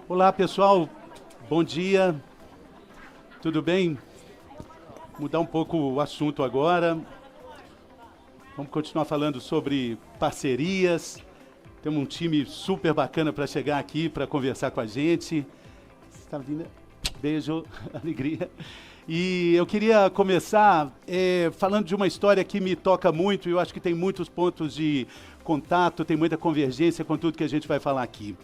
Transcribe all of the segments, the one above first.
Olá, pessoal. Bom dia. Tudo bem? Mudar um pouco o assunto agora. Vamos continuar falando sobre parcerias. Temos um time super bacana para chegar aqui, para conversar com a gente. Está vindo? Beijo, alegria. E eu queria começar falando de uma história que me toca muito, e eu acho que tem muitos pontos de contato, tem muita convergência com tudo que a gente vai falar aqui.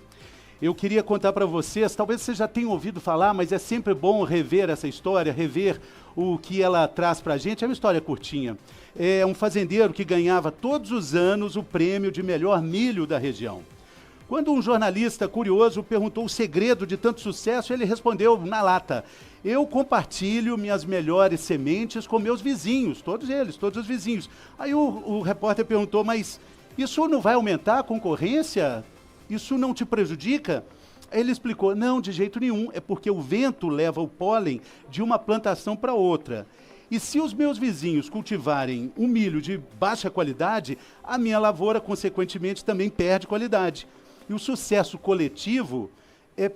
Eu queria contar para vocês, talvez vocês já tenham ouvido falar, mas é sempre bom rever essa história, rever o que ela traz para a gente. É uma história curtinha. É um fazendeiro que ganhava todos os anos o prêmio de melhor milho da região. Quando um jornalista curioso perguntou o segredo de tanto sucesso, ele respondeu na lata: eu compartilho minhas melhores sementes com meus vizinhos, todos eles, todos os vizinhos. Aí o repórter perguntou: mas isso não vai aumentar a concorrência? Isso não te prejudica? Ele explicou: não, de jeito nenhum, é porque o vento leva o pólen de uma plantação para outra. E se os meus vizinhos cultivarem um milho de baixa qualidade, a minha lavoura, consequentemente, também perde qualidade. E o sucesso coletivo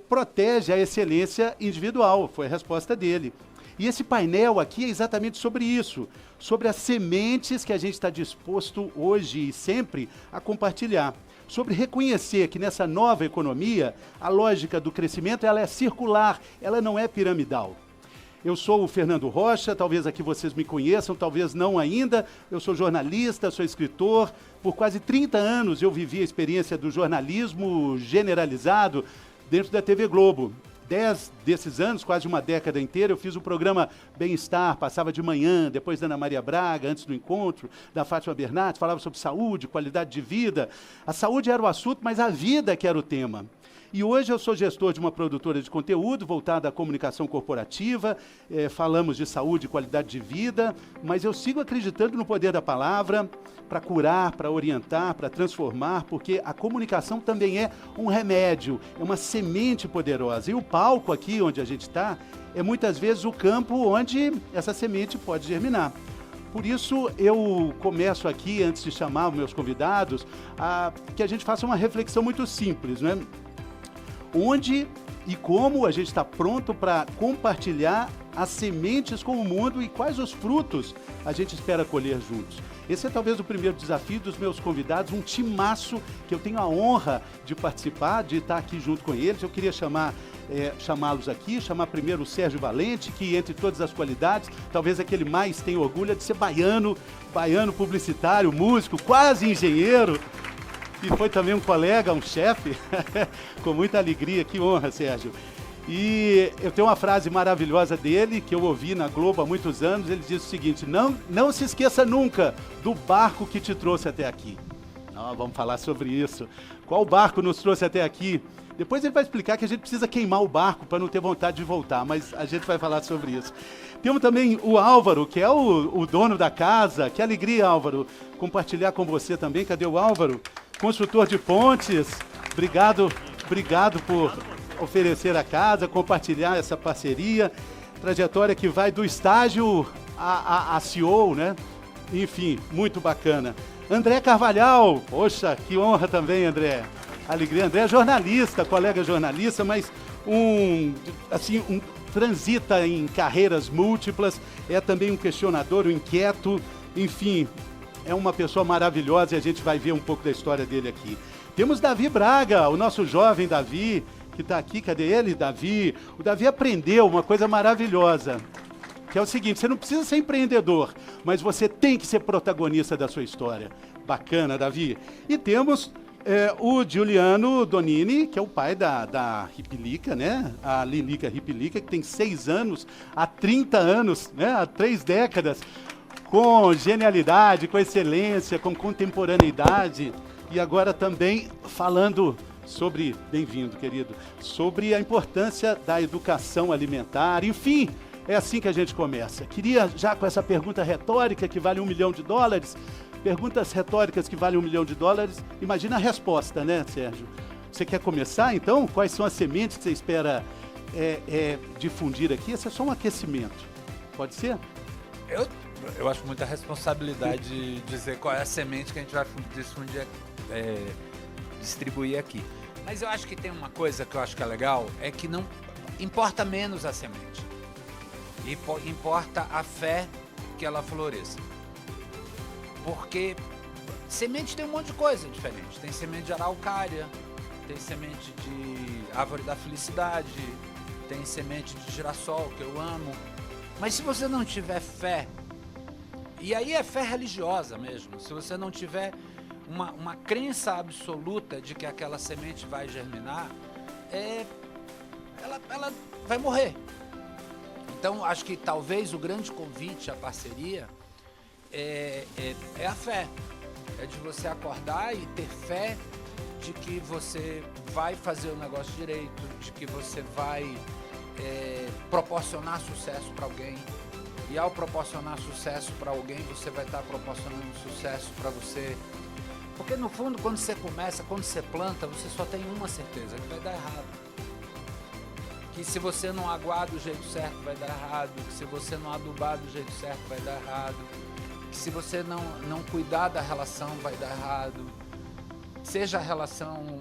protege a excelência individual, foi a resposta dele. E esse painel aqui é exatamente sobre isso, sobre as sementes que a gente está disposto hoje e sempre a compartilhar. Sobre reconhecer que nessa nova economia, a lógica do crescimento ela é circular, ela não é piramidal. Eu sou o Fernando Rocha, talvez aqui vocês me conheçam, talvez não ainda. Eu sou jornalista, sou escritor. Por quase 30 anos eu vivi a experiência do jornalismo generalizado dentro da TV Globo. 10 desses anos, quase uma década inteira, eu fiz o programa Bem-Estar, passava de manhã, depois da Ana Maria Braga, antes do encontro, da Fátima Bernardes, falava sobre saúde, qualidade de vida. A saúde era o assunto, mas a vida que era o tema. E hoje eu sou gestor de uma produtora de conteúdo voltada à comunicação corporativa, falamos de saúde e qualidade de vida, mas eu sigo acreditando no poder da palavra para curar, para orientar, para transformar, porque a comunicação também é um remédio, é uma semente poderosa. E o palco aqui onde a gente está é muitas vezes o campo onde essa semente pode germinar. Por isso, eu começo aqui, antes de chamar os meus convidados, que a gente faça uma reflexão muito simples, né? Onde e como a gente está pronto para compartilhar as sementes com o mundo e quais os frutos a gente espera colher juntos. Esse é talvez o primeiro desafio dos meus convidados, um timaço que eu tenho a honra de participar, de estar aqui junto com eles. Eu queria chamá-los aqui, chamar primeiro o Sérgio Valente, que entre todas as qualidades, talvez aquele mais tem orgulho de ser baiano publicitário, músico, quase engenheiro. E foi também um colega, um chefe, com muita alegria, que honra, Sérgio. E eu tenho uma frase maravilhosa dele, que eu ouvi na Globo há muitos anos, ele diz o seguinte: não se esqueça nunca do barco que te trouxe até aqui. Vamos falar sobre isso. Qual barco nos trouxe até aqui? Depois ele vai explicar que a gente precisa queimar o barco para não ter vontade de voltar, mas a gente vai falar sobre isso. Temos também o Álvaro, que é o dono da casa. Que alegria, Álvaro, compartilhar com você também. Cadê o Álvaro? Construtor de pontes. Obrigado por oferecer a casa, compartilhar essa parceria. Trajetória que vai do estágio a CEO, né? Enfim, muito bacana. André Carvalhal, poxa, que honra também, André. Alegria, André é jornalista, colega jornalista, mas transita em carreiras múltiplas, é também um questionador, um inquieto, enfim, é uma pessoa maravilhosa e a gente vai ver um pouco da história dele aqui. Temos Davi Braga, o nosso jovem Davi, que está aqui, cadê ele, Davi? O Davi aprendeu uma coisa maravilhosa, que é o seguinte: você não precisa ser empreendedor, mas você tem que ser protagonista da sua história. Bacana, Davi. E temos o Giuliano Donini, que é o pai da Ripilica, né? A Lilica Ripilica, que tem 6 anos, há 30 anos, né? Há 3 décadas, com genialidade, com excelência, com contemporaneidade, e agora também falando sobre, bem-vindo, querido, sobre a importância da educação alimentar. Enfim, é assim que a gente começa. Queria, já com essa pergunta retórica que vale $1 milhão, perguntas retóricas que valem $1 milhão, imagina a resposta, né, Sérgio? Você quer começar, então? Quais são as sementes que você espera difundir aqui? Esse é só um aquecimento. Pode ser? Eu acho muita responsabilidade dizer qual é a semente que a gente vai distribuir aqui. Mas eu acho que tem uma coisa que eu acho que é legal, é que não importa menos a semente. Importa a fé que ela floresça. Porque semente tem um monte de coisa diferente. Tem semente de araucária, tem semente de árvore da felicidade, tem semente de girassol, que eu amo. Mas se você não tiver fé, e aí é fé religiosa mesmo, se você não tiver uma crença absoluta de que aquela semente vai germinar, ela vai morrer. Então, acho que talvez o grande convite à parceria é a fé. É de você acordar e ter fé de que você vai fazer o negócio direito, de que você vai proporcionar sucesso para alguém. E ao proporcionar sucesso para alguém, você vai estar proporcionando sucesso para você. Porque no fundo, quando você começa, quando você planta, você só tem uma certeza, que vai dar errado. Que se você não aguar do jeito certo, vai dar errado. Que se você não adubar do jeito certo, vai dar errado. Que se você não cuidar da relação, vai dar errado. Seja a relação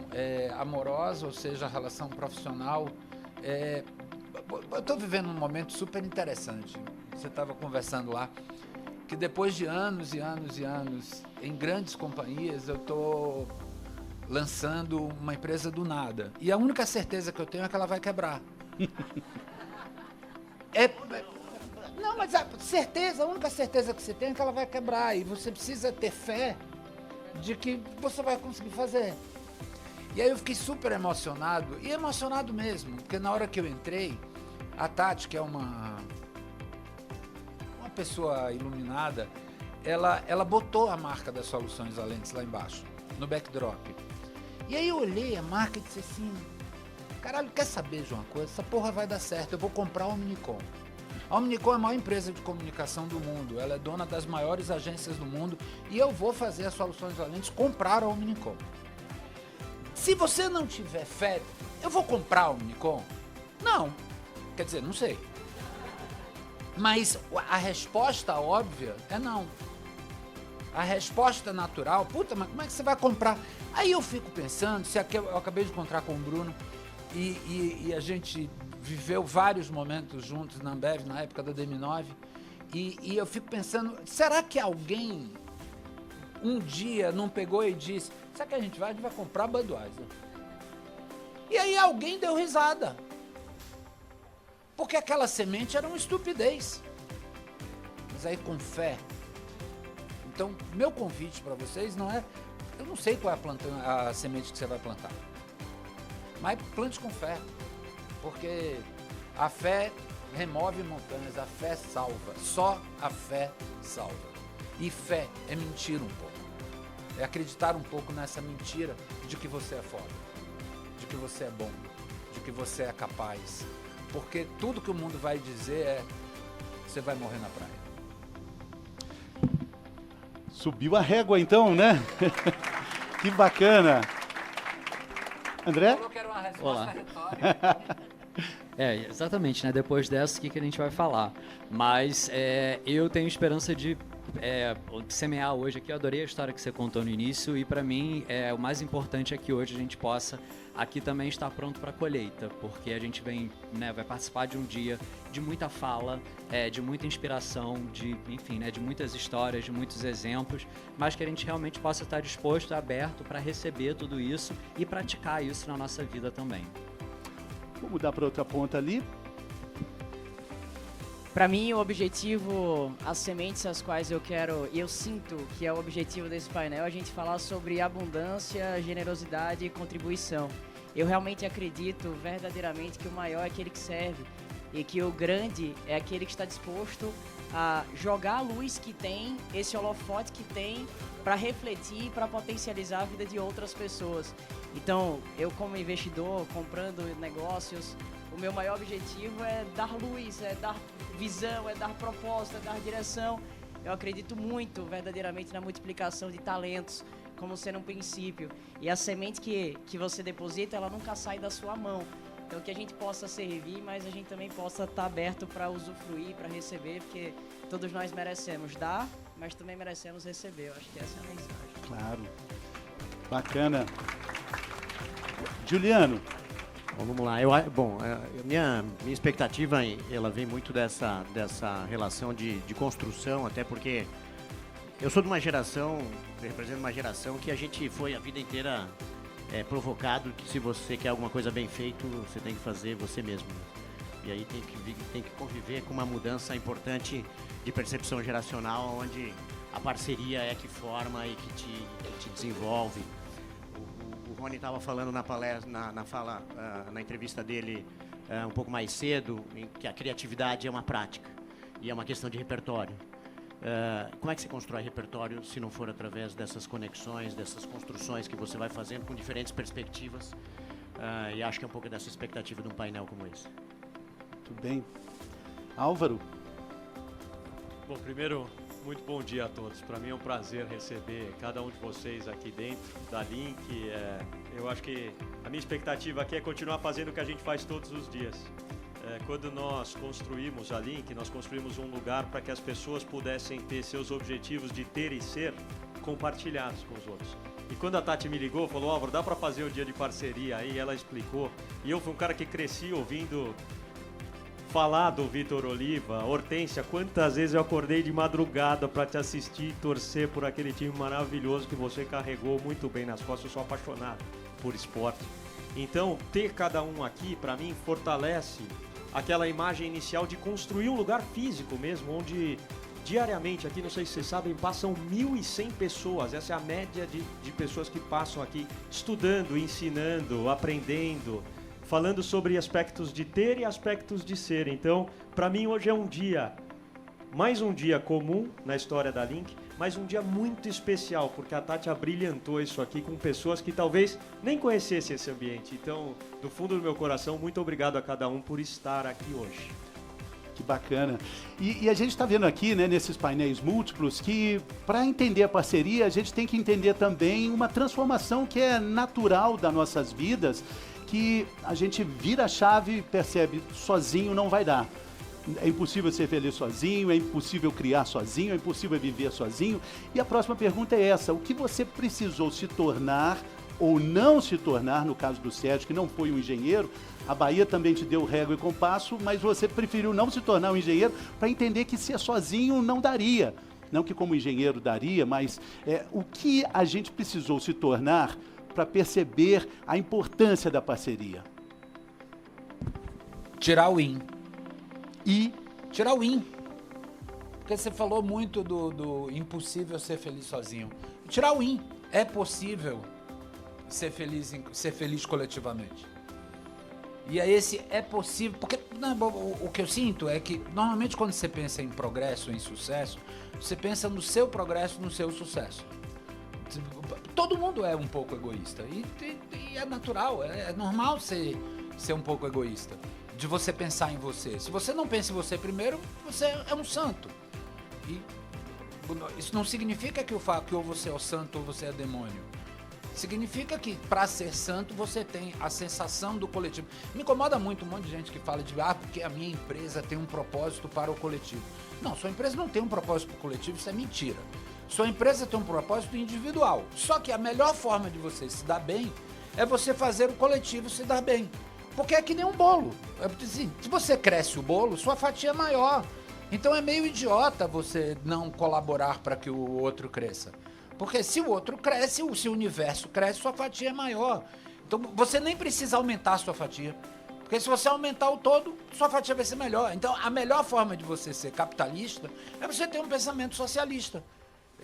amorosa ou seja a relação profissional. Eu estou vivendo um momento super interessante. Você estava conversando lá, que depois de anos e anos e anos em grandes companhias, eu estou lançando uma empresa do nada. E a única certeza que eu tenho é que ela vai quebrar. Não, mas a única certeza que você tem é que ela vai quebrar. E você precisa ter fé de que você vai conseguir fazer. E aí eu fiquei super emocionado, e emocionado mesmo, porque na hora que eu entrei, a Tati, que é uma pessoa iluminada, ela botou a marca das Soluções Valentes lá embaixo, no backdrop. E aí eu olhei a marca e disse assim, caralho, quer saber de uma coisa? Essa porra vai dar certo, eu vou comprar a Omnicom. A Omnicom é a maior empresa de comunicação do mundo, ela é dona das maiores agências do mundo e eu vou fazer as Soluções Valentes comprar a Omnicom. Se você não tiver fé, eu vou comprar a Omnicom? Não. Quer dizer, não sei. Mas a resposta óbvia é não. A resposta natural, puta, mas como é que você vai comprar? Aí eu fico pensando, eu acabei de encontrar com o Bruno e a gente viveu vários momentos juntos na Ambev, na época da DM9, e eu fico pensando, será que alguém um dia não pegou e disse, sabe que a gente vai comprar Budweiser? E aí alguém deu risada. Porque aquela semente era uma estupidez. Mas aí com fé. Então, meu convite para vocês não é... Eu não sei qual é a semente que você vai plantar. Mas plante com fé. Porque a fé remove montanhas, a fé salva. Só a fé salva. E fé é mentir um pouco. É acreditar um pouco nessa mentira de que você é foda. De que você é bom. De que você é capaz. Porque tudo que o mundo vai dizer é você vai morrer na praia. Subiu a régua então, né? Que bacana. André? Falou que era uma resposta Olá. retórica. Exatamente, né? Depois dessa, o que a gente vai falar? Mas eu tenho esperança de semear hoje aqui. Eu adorei a história que você contou no início e para mim o mais importante é que hoje a gente possa aqui também estar pronto para a colheita, porque a gente vai participar de um dia de muita fala, de muita inspiração, enfim, de muitas histórias, de muitos exemplos, mas que a gente realmente possa estar disposto, aberto para receber tudo isso e praticar isso na nossa vida também. Vou mudar para outra ponta ali. Para mim, o objetivo, as sementes às quais eu quero, e eu sinto que é o objetivo desse painel, a gente falar sobre abundância, generosidade e contribuição. Eu realmente acredito verdadeiramente que o maior é aquele que serve e que o grande é aquele que está disposto a jogar a luz que tem, esse holofote que tem, para refletir e para potencializar a vida de outras pessoas. Então, eu como investidor, comprando negócios, o meu maior objetivo é dar luz, é dar visão, é dar propósito, é dar direção. Eu acredito muito verdadeiramente na multiplicação de talentos como sendo um princípio. E a semente que você deposita, ela nunca sai da sua mão. Então que a gente possa servir, mas a gente também possa estar aberto para usufruir, para receber, porque todos nós merecemos dar, mas também merecemos receber. Eu acho que essa é a mensagem. Claro. Bacana. Juliano. Bom, vamos lá. Minha expectativa, ela vem muito dessa relação de construção, até porque eu sou de uma geração, represento uma geração que a gente foi a vida inteira provocado que se você quer alguma coisa bem feita, você tem que fazer você mesmo. E aí tem que conviver com uma mudança importante de percepção geracional, onde a parceria é que forma e que te desenvolve. O Rony estava falando na entrevista dele um pouco mais cedo, que a criatividade é uma prática e é uma questão de repertório. Como é que você constrói repertório se não for através dessas conexões, dessas construções que você vai fazendo com diferentes perspectivas? E acho que é um pouco dessa expectativa de um painel como esse. Muito bem. Álvaro. Bom, primeiro, muito bom dia a todos. Para mim é um prazer receber cada um de vocês aqui dentro da Link. Eu acho que a minha expectativa aqui é continuar fazendo o que a gente faz todos os dias. Quando nós construímos a Link, nós construímos um lugar para que as pessoas pudessem ter seus objetivos de ter e ser compartilhados com os outros. E quando a Tati me ligou, falou, Álvaro, dá para fazer o dia de parceria aí? Ela explicou. E eu fui um cara que cresci ouvindo falar do Vitor Oliva. Hortência, quantas vezes eu acordei de madrugada para te assistir e torcer por aquele time maravilhoso que você carregou muito bem nas costas. Eu sou apaixonado por esporte. Então, ter cada um aqui, para mim, fortalece aquela imagem inicial de construir um lugar físico mesmo, onde diariamente, aqui, não sei se vocês sabem, passam 1.100 pessoas. Essa é a média de pessoas que passam aqui estudando, ensinando, aprendendo, falando sobre aspectos de ter e aspectos de ser. Então, para mim, hoje é mais um dia comum na história da Link, mas um dia muito especial, porque a Tati abrilhantou isso aqui com pessoas que talvez nem conhecessem esse ambiente. Então, do fundo do meu coração, muito obrigado a cada um por estar aqui hoje. Que bacana. E a gente está vendo aqui, né, nesses painéis múltiplos, que para entender a parceria, a gente tem que entender também uma transformação que é natural das nossas vidas, que a gente vira a chave e percebe, sozinho não vai dar. É impossível ser feliz sozinho, é impossível criar sozinho, é impossível viver sozinho. E a próxima pergunta é essa: o que você precisou se tornar ou não se tornar, no caso do Sérgio, que não foi um engenheiro? A Bahia também te deu régua e compasso, mas você preferiu não se tornar um engenheiro para entender que ser sozinho não daria. Não que como engenheiro daria, mas o que a gente precisou se tornar para perceber a importância da parceria? Tirar o in. E tirar o in. Porque você falou muito do impossível ser feliz sozinho. Tirar o in. É possível ser feliz coletivamente. E aí esse é possível, porque não, o que eu sinto é que normalmente quando você pensa em progresso, em sucesso, você pensa no seu progresso, no seu sucesso. Todo mundo é um pouco egoísta e é natural, é normal ser um pouco egoísta, de você pensar em você. Se você não pensa em você primeiro, você é um santo. E isso não significa que ou você é o santo ou você é demônio. Significa que, para ser santo, você tem a sensação do coletivo. Me incomoda muito um monte de gente que fala de porque a minha empresa tem um propósito para o coletivo. Não, sua empresa não tem um propósito para o coletivo, isso é mentira. Sua empresa tem um propósito individual. Só que a melhor forma de você se dar bem é você fazer o coletivo se dar bem. Porque é que nem um bolo. Assim, se você cresce o bolo, sua fatia é maior. Então é meio idiota você não colaborar para que o outro cresça. Porque se o outro cresce, se o universo cresce, sua fatia é maior. Então você nem precisa aumentar a sua fatia. Porque se você aumentar o todo, sua fatia vai ser melhor. Então a melhor forma de você ser capitalista é você ter um pensamento socialista.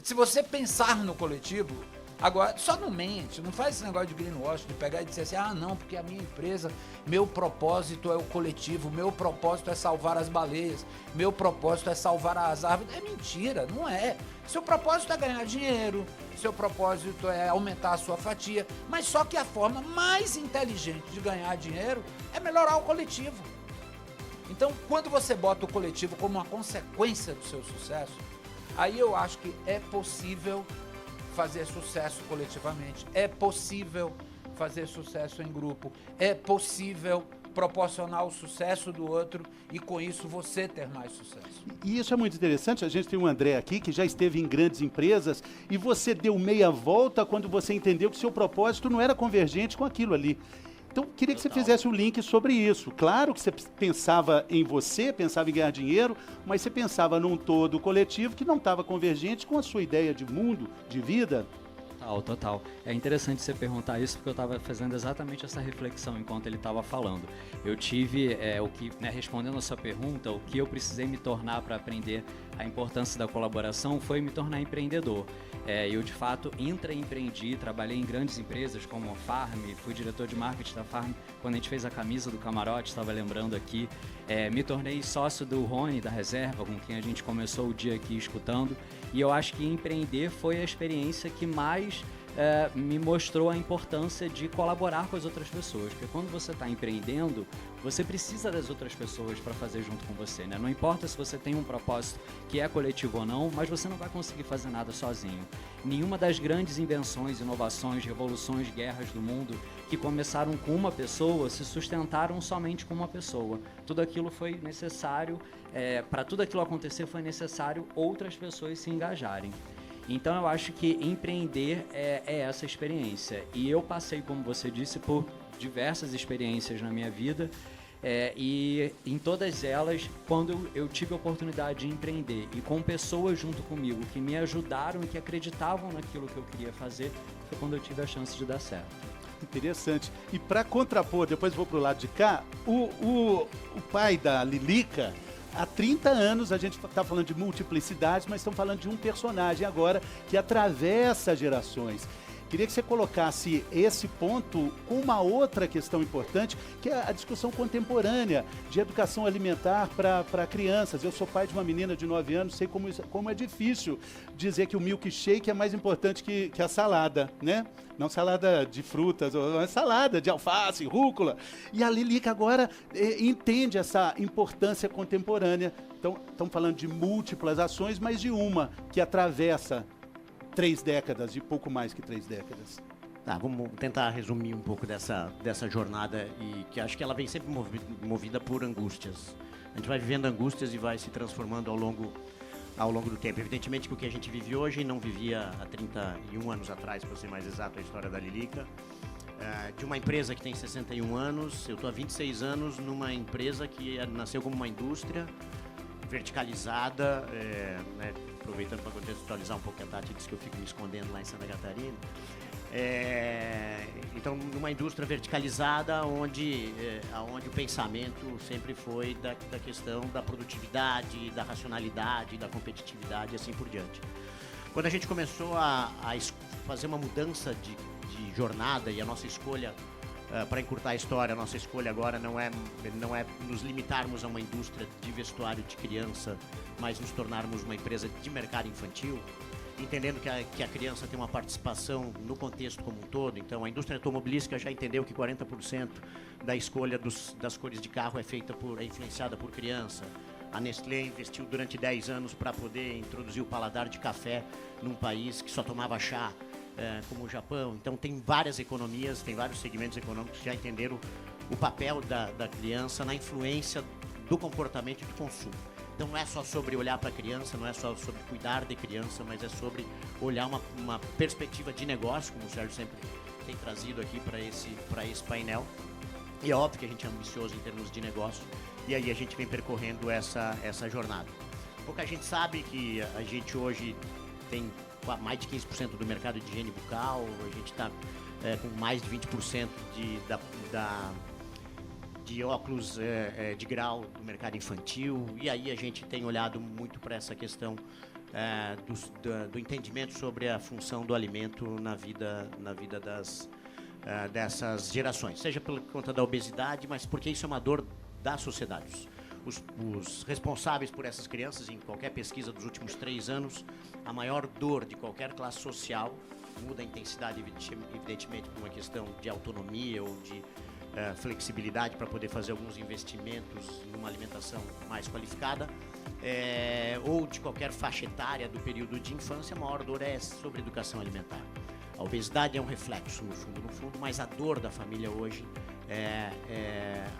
Se você pensar no coletivo, agora, só não mente, não faz esse negócio de greenwash, de pegar e dizer assim, não, porque a minha empresa, meu propósito é o coletivo, meu propósito é salvar as baleias, meu propósito é salvar as árvores. É mentira, não é. Seu propósito é ganhar dinheiro, seu propósito é aumentar a sua fatia, mas só que a forma mais inteligente de ganhar dinheiro é melhorar o coletivo. Então, quando você bota o coletivo como uma consequência do seu sucesso, aí eu acho que é possível fazer sucesso coletivamente, é possível fazer sucesso em grupo, é possível proporcionar o sucesso do outro e com isso você ter mais sucesso. E isso é muito interessante. A gente tem o André aqui, que já esteve em grandes empresas, e você deu meia volta quando você entendeu que seu propósito não era convergente com aquilo ali. Então, queria que você fizesse um link sobre isso. Claro que você pensava em você, pensava em ganhar dinheiro, mas você pensava num todo coletivo que não estava convergente com a sua ideia de mundo, de vida. Total. É interessante você perguntar isso porque eu estava fazendo exatamente essa reflexão enquanto ele estava falando. Eu tive, respondendo a sua pergunta, o que eu precisei me tornar para aprender a importância da colaboração foi me tornar empreendedor. Eu, de fato, intraempreendi, trabalhei em grandes empresas como a Farm, fui diretor de marketing da Farm quando a gente fez a camisa do camarote, estava lembrando aqui. Me tornei sócio do Rony, da Reserva, com quem a gente começou o dia aqui escutando. E eu acho que empreender foi a experiência que mais me mostrou a importância de colaborar com as outras pessoas. Porque quando você está empreendendo, você precisa das outras pessoas para fazer junto com você, né? Não importa se você tem um propósito que é coletivo ou não, mas você não vai conseguir fazer nada sozinho. Nenhuma das grandes invenções, inovações, revoluções, guerras do mundo que começaram com uma pessoa se sustentaram somente com uma pessoa. Tudo aquilo foi necessário, para tudo aquilo acontecer foi necessário outras pessoas se engajarem. Então eu acho que empreender é essa experiência. E eu passei, como você disse, por diversas experiências na minha vida. E em todas elas, quando eu tive a oportunidade de empreender e com pessoas junto comigo que me ajudaram e que acreditavam naquilo que eu queria fazer, foi quando eu tive a chance de dar certo. Interessante. E para contrapor, depois vou para o lado de cá, o pai da Lilica, há 30 anos a gente está falando de multiplicidades, mas estamos falando de um personagem agora que atravessa gerações. Queria que você colocasse esse ponto com uma outra questão importante, que é a discussão contemporânea de educação alimentar para crianças. Eu sou pai de uma menina de 9 anos, sei como é difícil dizer que o milkshake é mais importante que a salada, né? Não salada de frutas, ou salada de alface, rúcula. E a Lilica agora entende essa importância contemporânea. Então, estamos falando de múltiplas ações, mas de uma que atravessa 3 décadas, e pouco mais que 3 décadas. Vamos tentar resumir um pouco dessa jornada, e que acho que ela vem sempre movida por angústias. A gente vai vivendo angústias e vai se transformando ao longo do tempo. Evidentemente que o que a gente vive hoje não vivia há 31 anos atrás, para ser mais exato, a história da Lilica. De uma empresa que tem 61 anos, eu estou há 26 anos numa empresa que nasceu como uma indústria verticalizada, né, aproveitando para contextualizar um pouco, a Tati disse que eu fico me escondendo lá em Santa Catarina. Então, numa indústria verticalizada onde o pensamento sempre foi da questão da produtividade, da racionalidade, da competitividade e assim por diante. Quando a gente começou a fazer uma mudança de jornada, e a nossa escolha, para encurtar a história, a nossa escolha agora não é nos limitarmos a uma indústria de vestuário de criança, mas nos tornarmos uma empresa de mercado infantil, entendendo que a criança tem uma participação no contexto como um todo. Então, a indústria automobilística já entendeu que 40% da escolha das cores de carro é influenciada por criança. A Nestlé investiu durante 10 anos para poder introduzir o paladar de café num país que só tomava chá, como o Japão. Então, tem várias economias, tem vários segmentos econômicos que já entenderam o papel da criança na influência do comportamento e do consumo. Então, não é só sobre olhar para a criança, não é só sobre cuidar de criança, mas é sobre olhar uma perspectiva de negócio, como o Sérgio sempre tem trazido aqui para esse painel. E é óbvio que a gente é ambicioso em termos de negócio, e aí a gente vem percorrendo essa jornada. Pouca gente sabe que a gente hoje tem mais de 15% do mercado de higiene bucal, a gente está com mais de 20% de óculos de grau do mercado infantil, e aí a gente tem olhado muito para essa questão do entendimento sobre a função do alimento na vida dessas gerações, seja por conta da obesidade, mas porque isso é uma dor da sociedade. Os responsáveis por essas crianças, em qualquer pesquisa dos últimos 3 anos, a maior dor de qualquer classe social, muda a intensidade evidentemente por uma questão de autonomia ou de flexibilidade para poder fazer alguns investimentos numa alimentação mais qualificada, ou de qualquer faixa etária do período de infância, a maior dor é sobre educação alimentar. A obesidade é um reflexo, no fundo, mas a dor da família hoje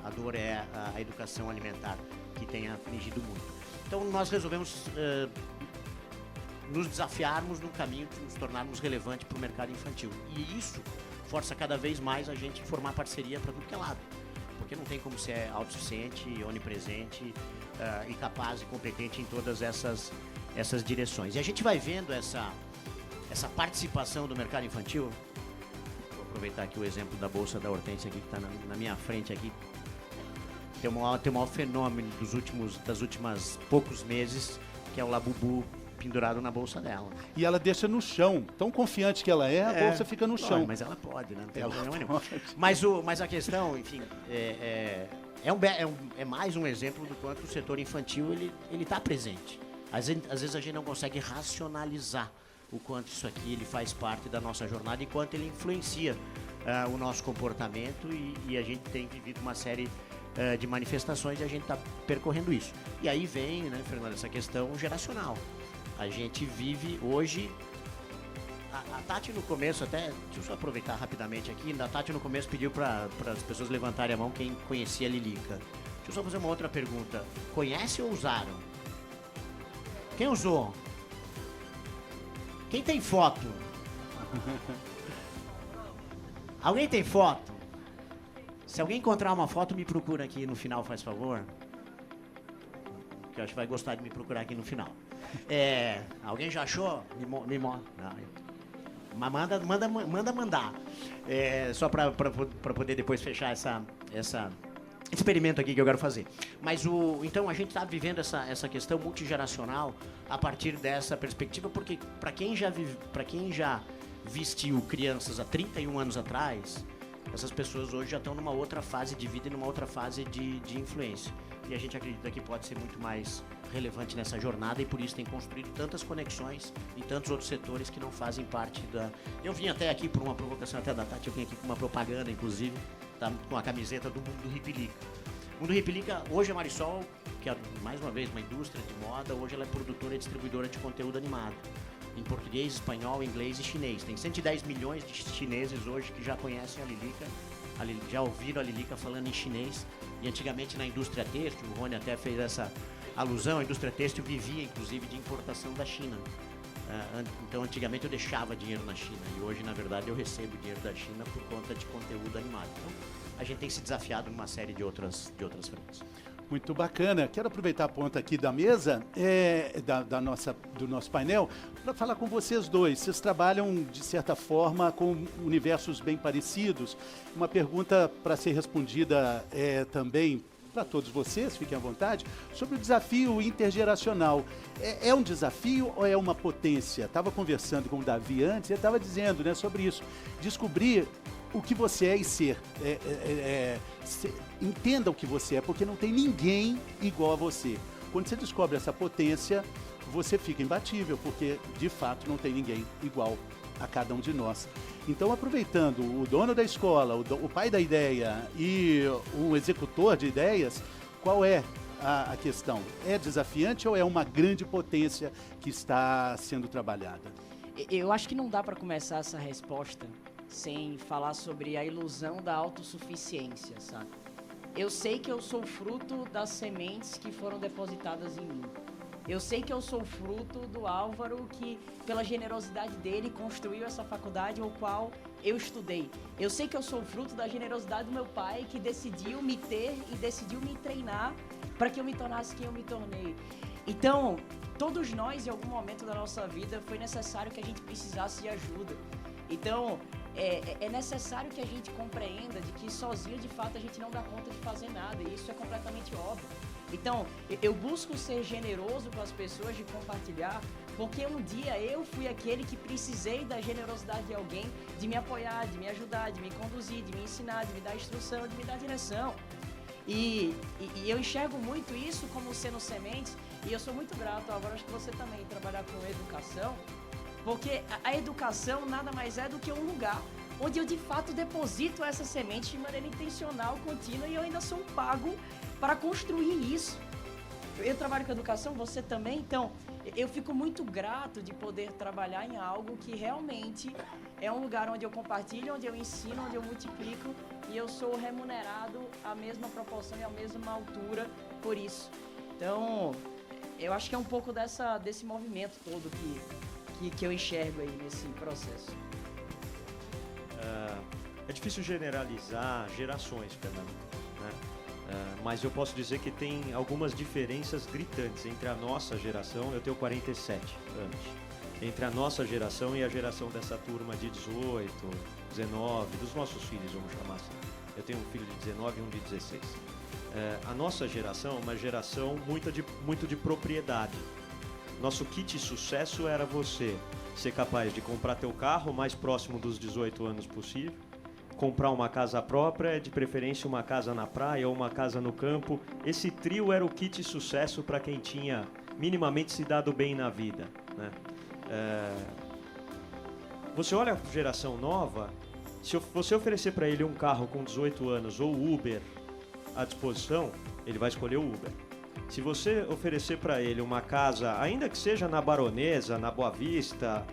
a dor é a educação alimentar, que tem afligido muito. Então nós resolvemos nos desafiarmos no caminho de nos tornarmos relevantes para o mercado infantil. E isso força cada vez mais a gente formar parceria para tudo que é lado. Porque não tem como ser autossuficiente, onipresente e capaz e competente em todas essas direções. E a gente vai vendo essa participação do mercado infantil. Vou aproveitar aqui o exemplo da Bolsa da Hortência aqui, que está na minha frente aqui. Tem o maior fenômeno das últimas poucos meses, que é o Labubu pendurado na bolsa dela. E ela deixa no chão. Tão confiante que ela é, a bolsa fica no chão. Mas ela pode, né? Não tem problema nenhum. Mas a questão, enfim, é mais um exemplo do quanto o setor infantil ele está presente. Às vezes a gente não consegue racionalizar o quanto isso aqui ele faz parte da nossa jornada e quanto ele influencia o nosso comportamento e a gente tem vivido uma série de manifestações e a gente está percorrendo isso. E aí vem, né, Fernando, essa questão geracional. A gente vive hoje... A Tati no começo até... Deixa eu só aproveitar rapidamente aqui. A Tati no começo pediu para as pessoas levantarem a mão quem conhecia a Lilica. Deixa eu só fazer uma outra pergunta. Conhece ou usaram? Quem usou? Quem tem foto? Alguém tem foto? Se alguém encontrar uma foto, me procura aqui no final, faz favor. Que eu acho que vai gostar de me procurar aqui no final. Alguém já achou? Me mostra. Mas manda mandar. Só para poder depois fechar esse experimento aqui que eu quero fazer. Mas então a gente está vivendo essa questão multigeracional a partir dessa perspectiva, porque para quem já vestiu crianças há 31 anos atrás, essas pessoas hoje já estão numa outra fase de vida e numa outra fase de influência. E a gente acredita que pode ser muito mais relevante nessa jornada e por isso tem construído tantas conexões em tantos outros setores que não fazem parte da... Eu vim até aqui por uma provocação até da Tati, eu vim aqui com uma propaganda, inclusive, tá, com a camiseta do Mundo Ripilica. O Mundo Ripilica, hoje a Marisol, que é mais uma vez uma indústria de moda, hoje ela é produtora e distribuidora de conteúdo animado. Em português, espanhol, inglês e chinês. Tem 110 milhões de chineses hoje que já conhecem a Lilica, já ouviram a Lilica falando em chinês. E antigamente na indústria têxtil, o Rony até fez essa alusão, a indústria têxtil vivia inclusive de importação da China. Então antigamente eu deixava dinheiro na China e hoje na verdade eu recebo dinheiro da China por conta de conteúdo animado. Então a gente tem se desafiado numa série de outras frentes. Muito bacana. Quero aproveitar a ponta aqui da mesa, do nosso painel, para falar com vocês dois. Vocês trabalham, de certa forma, com universos bem parecidos. Uma pergunta para ser respondida também para todos vocês, fiquem à vontade, sobre o desafio intergeracional. É um desafio ou é uma potência? Estava conversando com o Davi antes e ele estava dizendo, né, sobre isso. Descobrir o que você é e ser. Entenda o que você é, porque não tem ninguém igual a você. Quando você descobre essa potência, você fica imbatível, porque de fato não tem ninguém igual a cada um de nós. Então, aproveitando o dono da escola, o pai da ideia e o executor de ideias, qual é a questão? É desafiante ou é uma grande potência que está sendo trabalhada? Eu acho que não dá para começar essa resposta sem falar sobre a ilusão da autossuficiência, sabe? Eu sei que eu sou fruto das sementes que foram depositadas em mim. Eu sei que eu sou fruto do Álvaro que, pela generosidade dele, construiu essa faculdade ao qual eu estudei. Eu sei que eu sou fruto da generosidade do meu pai que decidiu me ter e decidiu me treinar para que eu me tornasse quem eu me tornei. Então, todos nós, em algum momento da nossa vida, foi necessário que a gente precisasse de ajuda. Então, é necessário que a gente compreenda de que sozinho, de fato, a gente não dá conta de fazer nada. E isso é completamente óbvio. Então, eu busco ser generoso com as pessoas, de compartilhar, porque um dia eu fui aquele que precisei da generosidade de alguém, de me apoiar, de me ajudar, de me conduzir, de me ensinar, de me dar instrução, de me dar direção. E eu enxergo muito isso como sendo sementes, e eu sou muito grato, agora acho que você também, trabalhar com educação, porque a educação nada mais é do que um lugar onde eu de fato deposito essa semente de maneira intencional, contínua, e eu ainda sou pago para construir isso. Eu trabalho com educação, você também, então eu fico muito grato de poder trabalhar em algo que realmente é um lugar onde eu compartilho, onde eu ensino, onde eu multiplico e eu sou remunerado à mesma proporção e à mesma altura por isso. Então, eu acho que é um pouco desse movimento todo que eu enxergo aí nesse processo. É difícil generalizar gerações, Fernando, né? Mas eu posso dizer que tem algumas diferenças gritantes entre a nossa geração, eu tenho 47 anos, entre a nossa geração e a geração dessa turma de 18, 19, dos nossos filhos, vamos chamar assim. Eu tenho um filho de 19 e um de 16. A nossa geração é uma geração muito de propriedade. Nosso kit sucesso era você ser capaz de comprar teu carro o mais próximo dos 18 anos possível, comprar uma casa própria, de preferência uma casa na praia ou uma casa no campo. Esse trio era o kit sucesso para quem tinha minimamente se dado bem na vida, né? Você olha a geração nova, se você oferecer para ele um carro com 18 anos ou Uber à disposição, ele vai escolher o Uber. Se você oferecer para ele uma casa, ainda que seja na Baronesa, na Boa Vista,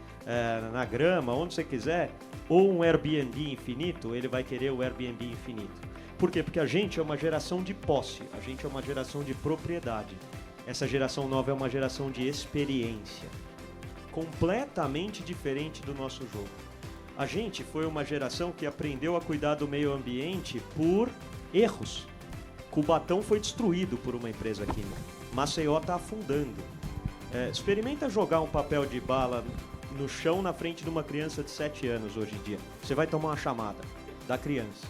na Grama, onde você quiser, ou um Airbnb infinito, ele vai querer o Airbnb infinito. Por quê? Porque a gente é uma geração de posse, a gente é uma geração de propriedade. Essa geração nova é uma geração de experiência, completamente diferente do nosso jogo. A gente foi uma geração que aprendeu a cuidar do meio ambiente por erros. Cubatão foi destruído por uma empresa química. Maceió está afundando. Experimenta jogar um papel de bala no chão na frente de uma criança de 7 anos hoje em dia. Você vai tomar uma chamada da criança.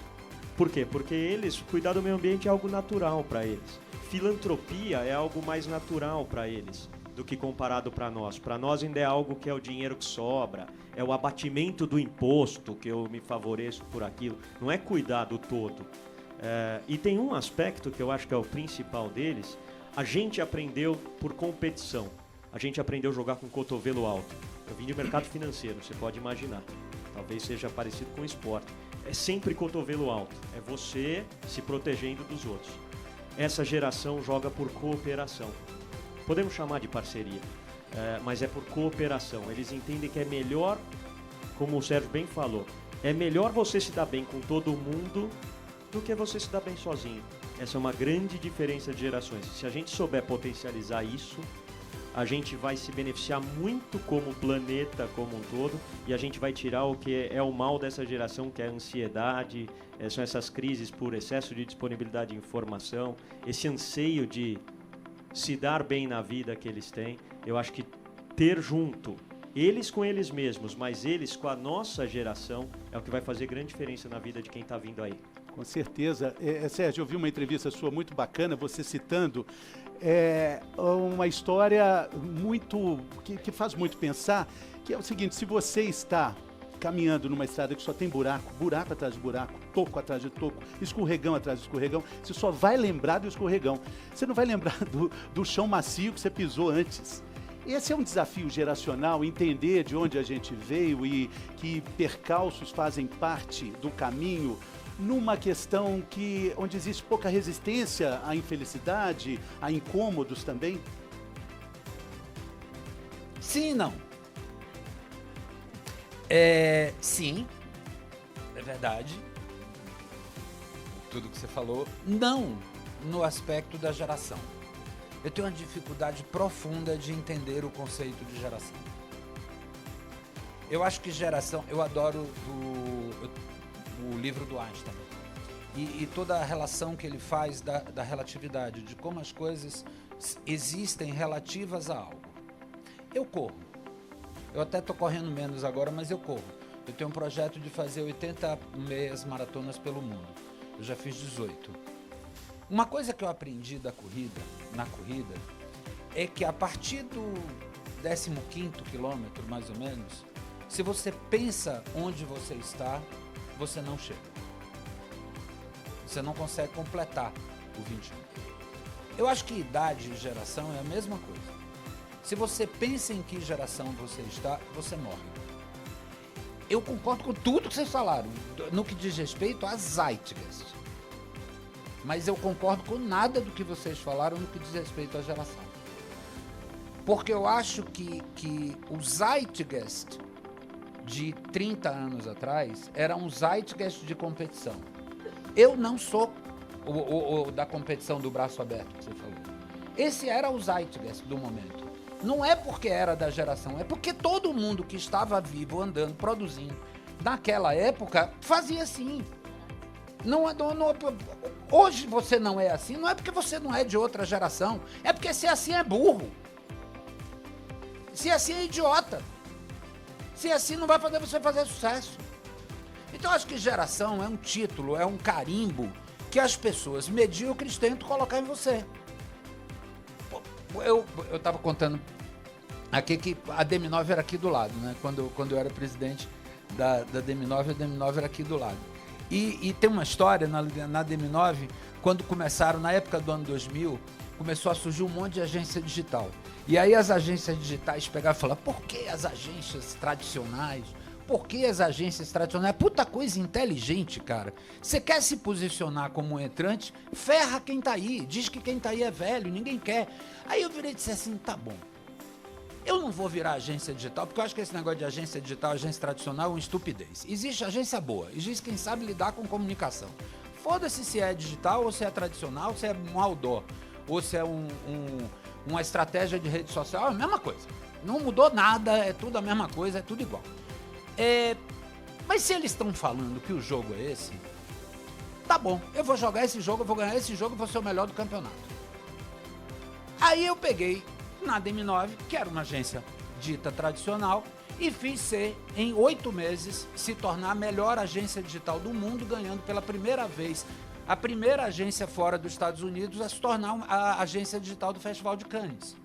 Por quê? Porque cuidar do meio ambiente é algo natural para eles. Filantropia é algo mais natural para eles do que comparado para nós. Para nós ainda é algo que é o dinheiro que sobra, é o abatimento do imposto que eu me favoreço por aquilo. Não é cuidar do todo. E tem um aspecto que eu acho que é o principal deles. A gente aprendeu por competição. A gente aprendeu a jogar com cotovelo alto. Eu vim de mercado financeiro, você pode imaginar. Talvez seja parecido com esporte. É sempre cotovelo alto. É você se protegendo dos outros. Essa geração joga por cooperação. Podemos chamar de parceria, mas é por cooperação. Eles entendem que é melhor, como o Sérgio bem falou, é melhor você se dar bem com todo mundo do que você se dar bem sozinho. Essa é uma grande diferença de gerações. Se a gente souber potencializar isso, a gente vai se beneficiar muito como planeta como um todo e a gente vai tirar o que é o mal dessa geração, que é a ansiedade, são essas crises por excesso de disponibilidade de informação, esse anseio de se dar bem na vida que eles têm. Eu acho que ter junto eles com eles mesmos, mas eles com a nossa geração, é o que vai fazer grande diferença na vida de quem está vindo aí. Com certeza. Sérgio, eu vi uma entrevista sua muito bacana, você citando uma história muito que faz muito pensar, que é o seguinte: se você está caminhando numa estrada que só tem buraco, buraco atrás de buraco, toco atrás de toco, escorregão atrás de escorregão, você só vai lembrar do escorregão. Você não vai lembrar do chão macio que você pisou antes. Esse é um desafio geracional, entender de onde a gente veio e que percalços fazem parte do caminho, numa questão onde existe pouca resistência à infelicidade, a incômodos também? Sim e não. Sim, é verdade. Tudo que você falou. Não no aspecto da geração. Eu tenho uma dificuldade profunda de entender o conceito de geração. Eu acho que geração... Eu adoro o livro do Einstein. E toda a relação que ele faz da relatividade, de como as coisas existem relativas a algo. Eu corro. Eu até estou correndo menos agora, mas eu corro. Eu tenho um projeto de fazer 80 meias maratonas pelo mundo. Eu já fiz 18. Uma coisa que eu aprendi na corrida, é que a partir do 15º quilômetro, mais ou menos, se você pensa onde você está, você não chega. Você não consegue completar o 21. Eu acho que idade e geração é a mesma coisa. Se você pensa em que geração você está, você morre. Eu concordo com tudo que vocês falaram, no que diz respeito a Zeitgeist. mas eu concordo com nada do que vocês falaram no que diz respeito à geração. Porque eu acho que o Zeitgeist de 30 anos atrás era um Zeitgeist de competição. Eu não sou o da competição do braço aberto que você falou. Esse era o Zeitgeist do momento. Não é porque era da geração, é porque todo mundo que estava vivo, andando, produzindo, naquela época, fazia assim. Hoje você não é assim, não é porque você não é de outra geração, é porque ser assim é burro. Se assim é idiota. Se assim não vai fazer você fazer sucesso. Então acho que geração é um título, é um carimbo que as pessoas medíocres tentam colocar em você. Eu estava contando aqui que a DM9 era aqui do lado, né? Quando eu era presidente da DM9, a DM9 era aqui do lado. E tem uma história na DM9, quando começaram, na época do ano 2000, começou a surgir um monte de agência digital. E aí as agências digitais pegavam e falavam, por que as agências tradicionais? Por que as agências tradicionais? Puta coisa inteligente, cara. Você quer se posicionar como um entrante, ferra quem tá aí. Diz que quem tá aí é velho, ninguém quer. Aí eu virei e disse assim, tá bom. Eu não vou virar agência digital, porque eu acho que esse negócio de agência digital, agência tradicional é uma estupidez. Existe agência boa, existe quem sabe lidar com comunicação. Foda-se se é digital, ou se é tradicional, ou se é um outdoor, ou se é uma estratégia de rede social, é a mesma coisa. Não mudou nada, é tudo a mesma coisa, é tudo igual. Mas se eles estão falando que o jogo é esse, tá bom, eu vou jogar esse jogo, eu vou ganhar esse jogo, eu vou ser o melhor do campeonato. Aí eu peguei na DM9, que era uma agência dita tradicional, e fiz ser, em 8 meses, se tornar a melhor agência digital do mundo, ganhando pela primeira vez a primeira agência fora dos Estados Unidos a se tornar a agência digital do Festival de Cannes.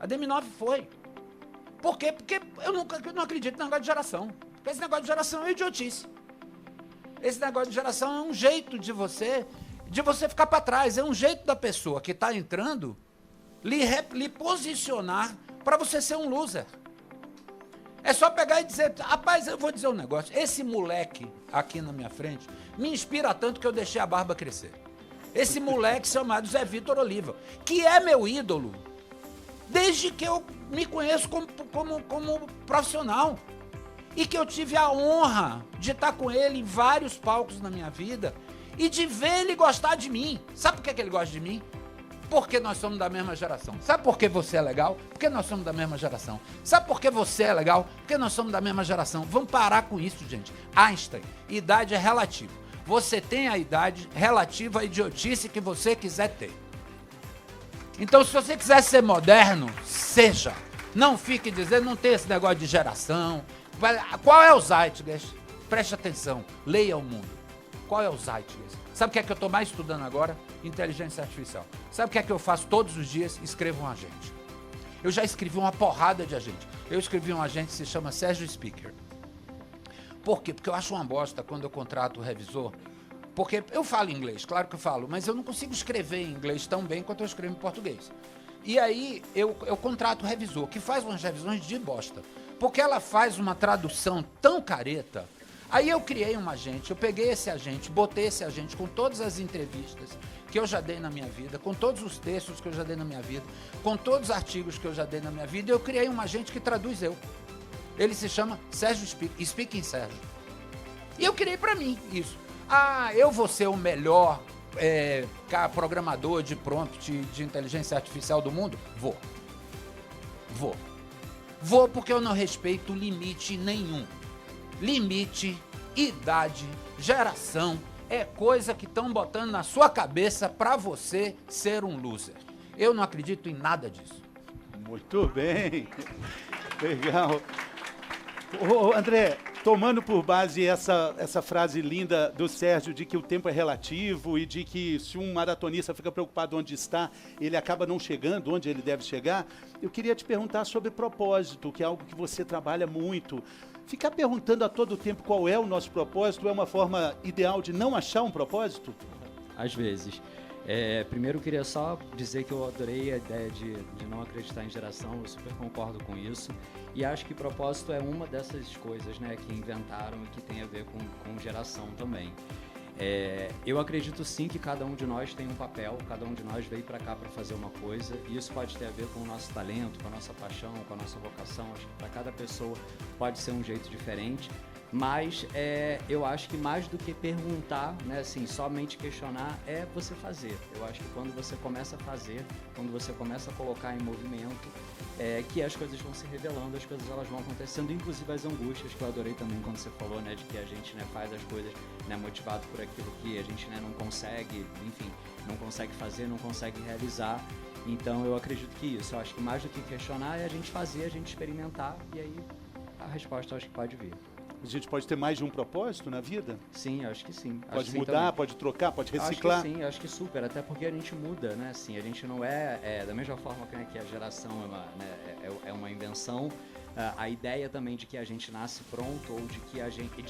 A DM9 foi. Por quê? Porque eu não acredito no negócio de geração. Porque esse negócio de geração é idiotice. Esse negócio de geração é um jeito de você ficar para trás. É um jeito da pessoa que está entrando lhe posicionar para você ser um loser. É só pegar e dizer, rapaz, eu vou dizer um negócio, esse moleque aqui na minha frente me inspira tanto que eu deixei a barba crescer. Esse moleque chamado Zé Vitor Oliva, que é meu ídolo, desde que eu me conheço como profissional. E que eu tive a honra de estar com ele em vários palcos na minha vida e de ver ele gostar de mim. Sabe por que ele gosta de mim? Porque nós somos da mesma geração. Sabe por que você é legal? Porque nós somos da mesma geração. Sabe por que você é legal? Porque nós somos da mesma geração. Vamos parar com isso, gente. Einstein, idade é relativa. Você tem a idade relativa à idiotice que você quiser ter. Então, se você quiser ser moderno, seja. Não fique dizendo, não tem esse negócio de geração. Qual é o Zeitgeist? Preste atenção, leia o mundo. Qual é o Zeitgeist? Sabe o que é que eu estou mais estudando agora? Inteligência artificial. Sabe o que é que eu faço todos os dias? Escrevo um agente. Eu já escrevi uma porrada de agente. Eu escrevi um agente que se chama Sérgio Speaker. Por quê? Porque eu acho uma bosta quando eu contrato o revisor. Porque eu falo inglês, claro que eu falo, mas eu não consigo escrever em inglês tão bem quanto eu escrevo em português. E aí eu contrato o revisor, que faz umas revisões de bosta. Porque ela faz uma tradução tão careta. Aí eu criei um agente, eu peguei esse agente, botei esse agente com todas as entrevistas que eu já dei na minha vida, com todos os textos que eu já dei na minha vida, com todos os artigos que eu já dei na minha vida, e eu criei um agente que traduz eu. Ele se chama Sérgio Speaking Sérgio. E eu criei pra mim isso. Ah, eu vou ser o melhor programador de prompt de inteligência artificial do mundo? Vou porque eu não respeito limite nenhum. Limite, idade, geração é coisa que estão botando na sua cabeça para você ser um loser. Eu não acredito em nada disso. Muito bem. Legal. Ô, André, tomando por base essa frase linda do Sérgio de que o tempo é relativo e de que se um maratonista fica preocupado onde está, ele acaba não chegando onde ele deve chegar, eu queria te perguntar sobre propósito, que é algo que você trabalha muito. Ficar perguntando a todo tempo qual é o nosso propósito é uma forma ideal de não achar um propósito? Às vezes. Primeiro eu queria só dizer que eu adorei a ideia de não acreditar em geração, eu super concordo com isso. E acho que propósito é uma dessas coisas, né, que inventaram e que tem a ver com geração também. Eu acredito sim que cada um de nós tem um papel, cada um de nós veio para cá para fazer uma coisa, e isso pode ter a ver com o nosso talento, com a nossa paixão, com a nossa vocação. Acho que para cada pessoa pode ser um jeito diferente, mas eu acho que mais do que perguntar, né, assim, somente questionar, é você fazer. Eu acho que quando você começa a fazer, quando você começa a colocar em movimento, que as coisas vão se revelando, as coisas elas vão acontecendo, inclusive as angústias, que eu adorei também quando você falou, né, de que a gente, né, faz as coisas, né, motivado por aquilo que a gente, né, não consegue, enfim, não consegue fazer, não consegue realizar. Então eu acredito que isso, eu acho que mais do que questionar é a gente fazer, a gente experimentar, e aí a resposta eu acho que pode vir. A gente pode ter mais de um propósito na vida? Sim, acho que sim. Pode acho que mudar, também. pode trocar, pode reciclar? Acho que sim, acho que super, até porque a gente muda, né, assim, a gente não da mesma forma que, né, que a geração é uma invenção, a ideia também de que a gente nasce pronto, ou de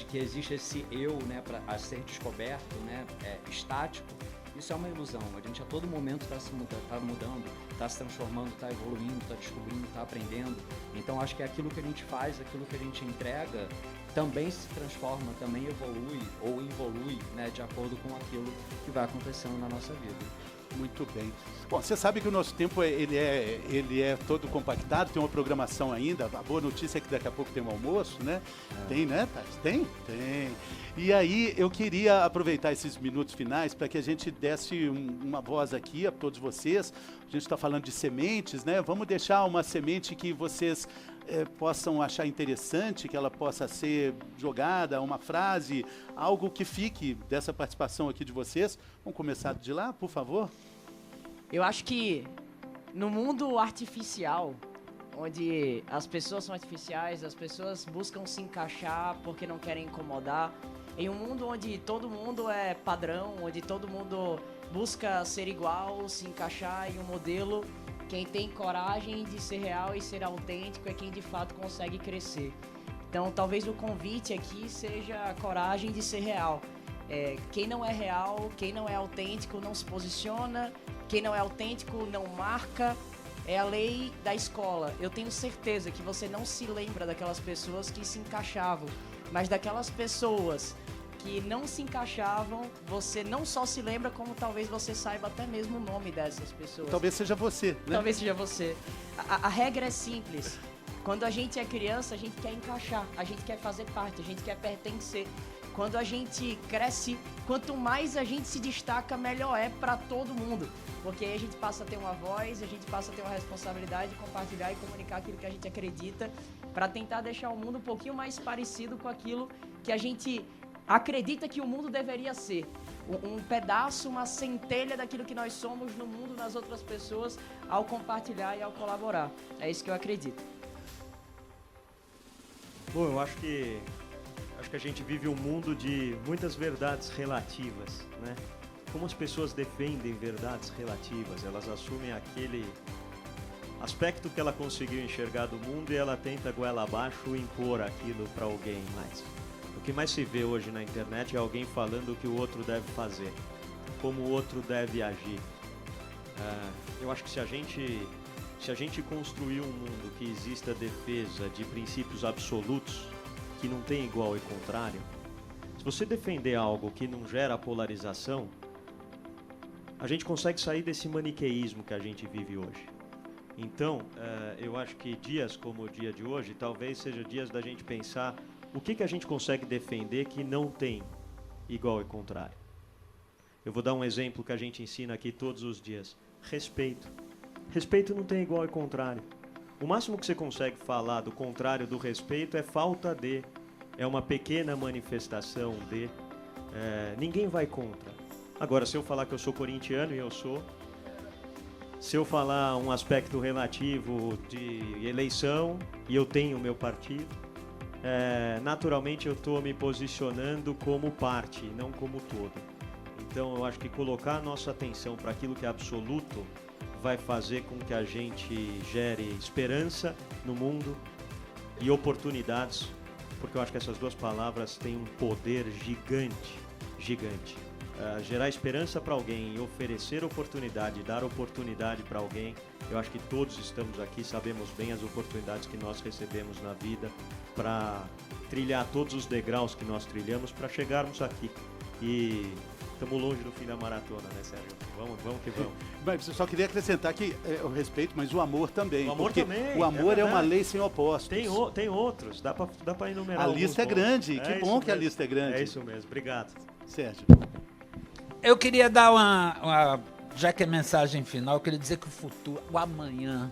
que existe esse eu, né, a ser descoberto, né, estático, isso é uma ilusão. A gente a todo momento está mudando, está se transformando, está evoluindo, está descobrindo, está aprendendo. Então acho que aquilo que a gente faz, aquilo que a gente entrega, também se transforma, também evolui ou involui, né, de acordo com aquilo que vai acontecendo na nossa vida. Muito bem. Bom, você sabe que o nosso tempo ele é todo compactado, tem uma programação ainda. A boa notícia é que daqui a pouco tem um almoço, né? Tem, né, Thales? Tem? Tem. E aí eu queria aproveitar esses minutos finais para que a gente desse uma voz aqui a todos vocês. A gente está falando de sementes, né? Vamos deixar uma semente que vocês possam achar interessante, que ela possa ser jogada, uma frase, algo que fique dessa participação aqui de vocês. Vamos começar de lá, por favor? Eu acho que no mundo artificial, onde as pessoas são artificiais, as pessoas buscam se encaixar porque não querem incomodar, em um mundo onde todo mundo é padrão, onde todo mundo busca ser igual, se encaixar em um modelo, quem tem coragem de ser real e ser autêntico é quem de fato consegue crescer. Então talvez o convite aqui seja a coragem de ser real. Quem não é real, quem não é autêntico não se posiciona, quem não é autêntico não marca. É a lei da escola. Eu tenho certeza que você não se lembra daquelas pessoas que se encaixavam, mas daquelas pessoas que não se encaixavam, você não só se lembra, como talvez você saiba até mesmo o nome dessas pessoas. Talvez seja você, né? Talvez seja você. A regra é simples. Quando a gente é criança, a gente quer encaixar, a gente quer fazer parte, a gente quer pertencer. Quando a gente cresce, quanto mais a gente se destaca, melhor é para todo mundo. Porque aí a gente passa a ter uma voz, a gente passa a ter uma responsabilidade de compartilhar e comunicar aquilo que a gente acredita, para tentar deixar o mundo um pouquinho mais parecido com aquilo que a gente acredita que o mundo deveria ser. Um pedaço, uma centelha daquilo que nós somos no mundo, nas outras pessoas, ao compartilhar e ao colaborar. É isso que eu acredito. Bom, eu acho que a gente vive um mundo de muitas verdades relativas, né? Como as pessoas defendem verdades relativas, elas assumem aquele aspecto que ela conseguiu enxergar do mundo e ela tenta goela abaixo impor aquilo para alguém mais. O que mais se vê hoje na internet é alguém falando o que o outro deve fazer, como o outro deve agir. Eu acho que se a gente construir um mundo que exista defesa de princípios absolutos, que não tem igual e contrário, se você defender algo que não gera polarização, a gente consegue sair desse maniqueísmo que a gente vive hoje. Então, eu acho que dias como o dia de hoje, talvez seja dias da gente pensar o que a gente consegue defender que não tem igual e contrário. Eu vou dar um exemplo que a gente ensina aqui todos os dias. Respeito. Respeito não tem igual e contrário. O máximo que você consegue falar do contrário do respeito é falta de, é uma pequena manifestação de, ninguém vai contra. Agora, se eu falar que eu sou corintiano, e eu sou, se eu falar um aspecto relativo de eleição, e eu tenho o meu partido, naturalmente eu estou me posicionando como parte, não como todo. Então eu acho que colocar a nossa atenção para aquilo que é absoluto vai fazer com que a gente gere esperança no mundo e oportunidades, porque eu acho que essas duas palavras têm um poder gigante, gigante. Gerar esperança para alguém e oferecer oportunidade, dar oportunidade para alguém. Eu acho que todos estamos aqui, sabemos bem as oportunidades que nós recebemos na vida para trilhar todos os degraus que nós trilhamos para chegarmos aqui. E estamos longe do fim da maratona, né, Sérgio? Vamos que vamos. Mas eu só queria acrescentar que o respeito, mas o amor também. O amor porque também, o amor é é uma verdade. lei sem opostos. Tem outros, dá pra enumerar A alguns lista é bons. grande, que bom isso que a mesmo. lista é grande. É isso mesmo, obrigado. Sérgio. Eu queria dar já que é mensagem final, eu queria dizer que o futuro, o amanhã,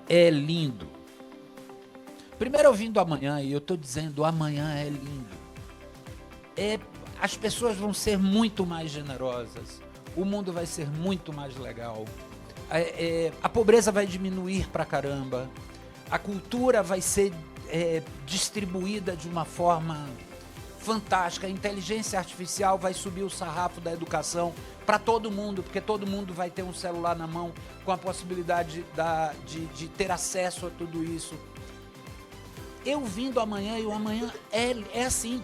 é lindo. Primeiro ouvindo amanhã, e eu estou dizendo, o amanhã é lindo. As pessoas vão ser muito mais generosas, o mundo vai ser muito mais legal, a pobreza vai diminuir pra caramba, a cultura vai ser distribuída de uma forma fantástica, a inteligência artificial vai subir o sarrafo da educação para todo mundo, porque todo mundo vai ter um celular na mão com a possibilidade de ter acesso a tudo isso. Eu vindo amanhã, e o amanhã é assim.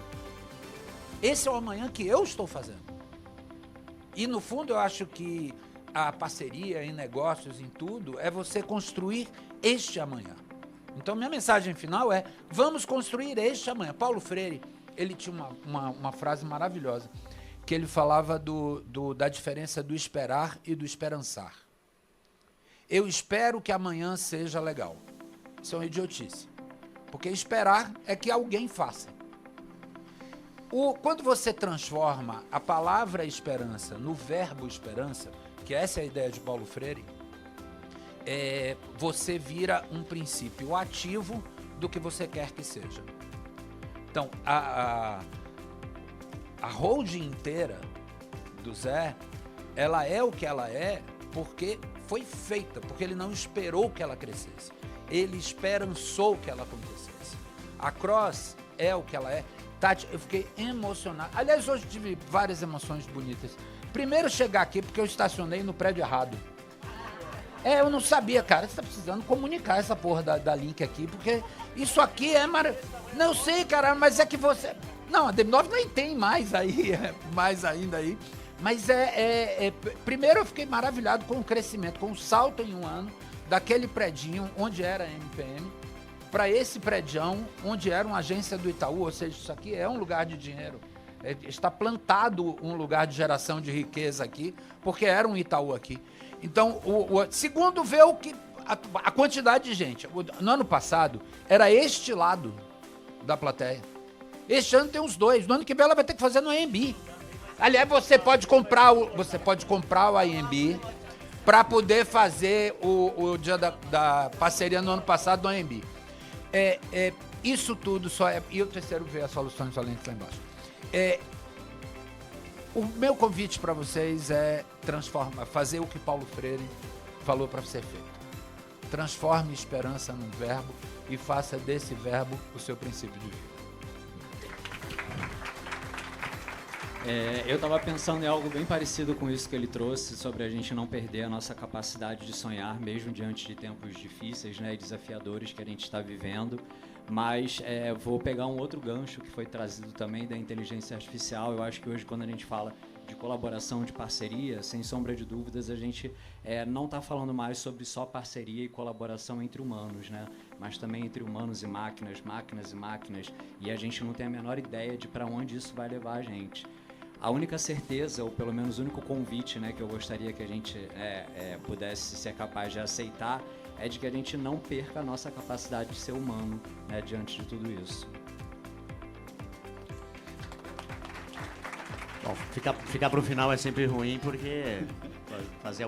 Esse é o amanhã que eu estou fazendo. E no fundo eu acho que a parceria em negócios, em tudo, é você construir este amanhã. Então minha mensagem final é, vamos construir este amanhã. Paulo Freire, ele tinha uma frase maravilhosa, que ele falava da diferença do esperar e do esperançar. Eu espero que amanhã seja legal. Isso é uma idiotice. Porque esperar é que alguém faça. Quando você transforma a palavra esperança no verbo esperança, que essa é a ideia de Paulo Freire, você vira um princípio ativo do que você quer que seja. Então, a holding inteira do Zé, ela é o que ela é porque foi feita, porque ele não esperou que ela crescesse. Ele esperançou que ela acontecesse. A Cross é o que ela é. Tati, eu fiquei emocionado. Aliás, hoje tive várias emoções bonitas. Primeiro chegar aqui porque eu estacionei no prédio errado. Eu não sabia, cara. Você tá precisando comunicar essa porra da Link aqui, porque isso aqui é maravilhoso. Não sei, cara, mas é que você... Não, a DM9 nem tem mais aí, mais ainda aí. Mas primeiro eu fiquei maravilhado com o crescimento, com o salto em um ano, daquele predinho onde era a MPM, para esse predião onde era uma agência do Itaú, ou seja, isso aqui é um lugar de dinheiro. Está plantado um lugar de geração de riqueza aqui, porque era um Itaú aqui. Então, segundo, ver a quantidade de gente. No ano passado, era este lado da plateia. Este ano tem uns 2. No ano que vem ela vai ter que fazer no AMB. Aliás, você pode comprar o AMB para poder fazer o dia da parceria no ano passado no AMB. Isso tudo só é... E o terceiro ver as soluções valentes lá embaixo. O meu convite para vocês é fazer o que Paulo Freire falou para ser feito. Transforme esperança num verbo e faça desse verbo o seu princípio de vida. Eu estava pensando em algo bem parecido com isso que ele trouxe, sobre a gente não perder a nossa capacidade de sonhar, mesmo diante de tempos difíceis, né, e desafiadores que a gente está vivendo. Mas vou pegar um outro gancho que foi trazido também da inteligência artificial. Eu acho que hoje, quando a gente fala de colaboração, de parceria, sem sombra de dúvidas, a gente não está falando mais sobre só parceria e colaboração entre humanos, né? Mas também entre humanos e máquinas, máquinas e máquinas, e a gente não tem a menor ideia de para onde isso vai levar a gente. A única certeza, ou pelo menos o único convite, né, que eu gostaria que a gente pudesse ser capaz de aceitar, é de que a gente não perca a nossa capacidade de ser humano, né, diante de tudo isso. Bom, ficar para o final é sempre ruim, porque trazer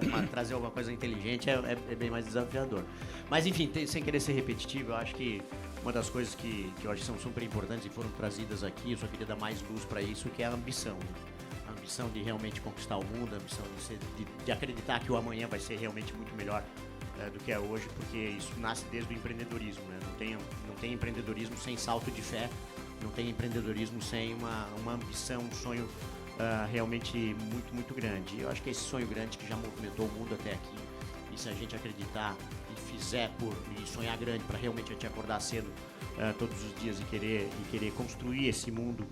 alguma coisa inteligente é bem mais desafiador. Mas, enfim, sem querer ser repetitivo, eu acho que uma das coisas que eu acho que são super importantes e foram trazidas aqui, eu só queria dar mais luz para isso, que é a ambição. A ambição de realmente conquistar o mundo, a ambição de acreditar que o amanhã vai ser realmente muito melhor do que é hoje, porque isso nasce desde o empreendedorismo, né? Não tem empreendedorismo sem salto de fé, não tem empreendedorismo sem uma ambição, um sonho realmente muito, muito grande. Eu acho que é esse sonho grande que já movimentou o mundo até aqui, e se a gente acreditar e fizer e sonhar grande para realmente a gente acordar cedo todos os dias e querer construir esse mundo,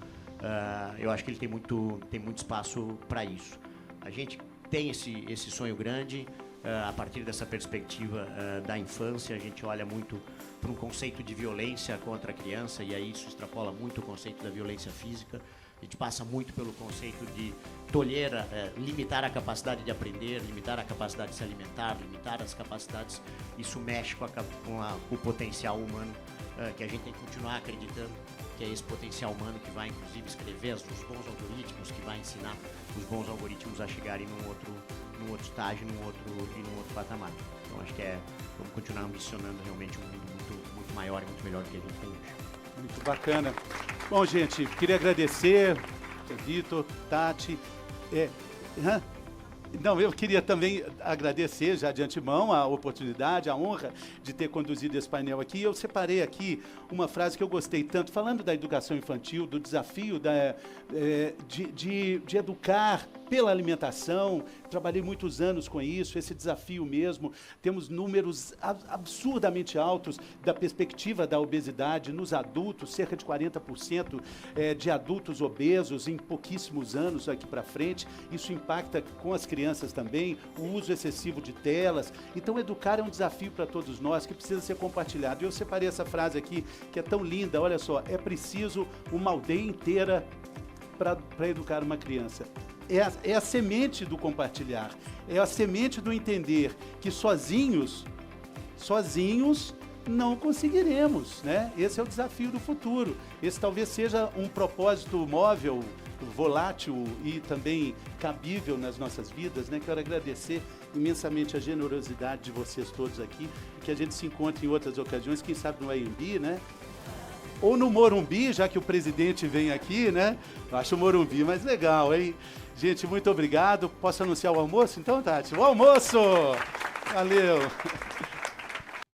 eu acho que ele tem muito espaço para isso. A gente tem esse sonho grande, a partir dessa perspectiva da infância. A gente olha muito para um conceito de violência contra a criança, e aí isso extrapola muito o conceito da violência física. A gente passa muito pelo conceito de tolher, limitar a capacidade de aprender, limitar a capacidade de se alimentar, limitar as capacidades. Isso mexe com o potencial humano, que a gente tem que continuar acreditando que é esse potencial humano que vai, inclusive, escrever os bons algoritmos, que vai ensinar os bons algoritmos a chegarem num outro estágio, num outro patamar. Então, acho que vamos continuar ambicionando realmente um mundo muito maior e muito melhor do que a gente tem hoje. Muito bacana. Bom, gente, queria agradecer, Vitor, Tati. Não, eu queria também agradecer já de antemão a oportunidade, a honra de ter conduzido esse painel aqui. Eu separei aqui uma frase que eu gostei tanto, falando da educação infantil, do desafio de educar pela alimentação. Trabalhei muitos anos com isso, esse desafio mesmo. Temos números absurdamente altos da perspectiva da obesidade nos adultos, cerca de 40% de adultos obesos em pouquíssimos anos aqui para frente. Isso impacta com as crianças também, o uso excessivo de telas. Então, educar é um desafio para todos nós que precisa ser compartilhado. E eu separei essa frase aqui, que é tão linda, olha só, é preciso uma aldeia inteira para educar uma criança. É a semente do compartilhar, é a semente do entender que sozinhos não conseguiremos, né? Esse é o desafio do futuro. Esse talvez seja um propósito móvel, volátil e também cabível nas nossas vidas, né? Quero agradecer imensamente a generosidade de vocês todos aqui, que a gente se encontre em outras ocasiões, quem sabe no AMB, né? Ou no Morumbi, já que o presidente vem aqui, né? Eu acho o Morumbi mais legal, hein? Gente, muito obrigado. Posso anunciar o almoço então, Tati? O almoço! Valeu!